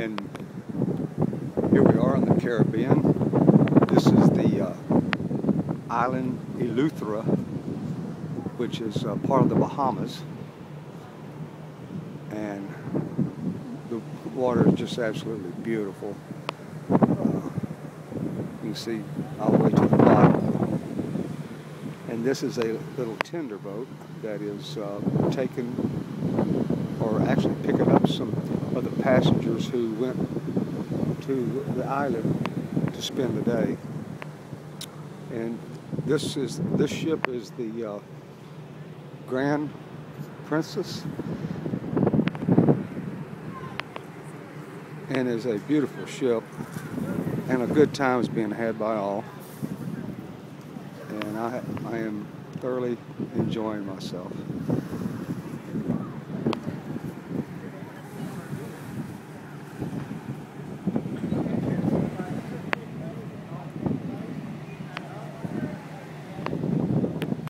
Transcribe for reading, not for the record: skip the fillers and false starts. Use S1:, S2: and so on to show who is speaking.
S1: And here we are in the Caribbean. This is the island Eleuthera, which is part of the Bahamas. And the water is just absolutely beautiful. You can see all the way to the bottom. And this is a little tender boat that is taking, or actually picking up some of the passengers who went to the island to spend the day. And this ship is the Grand Princess, and is a beautiful ship, and a good time is being had by all. And I am thoroughly enjoying myself.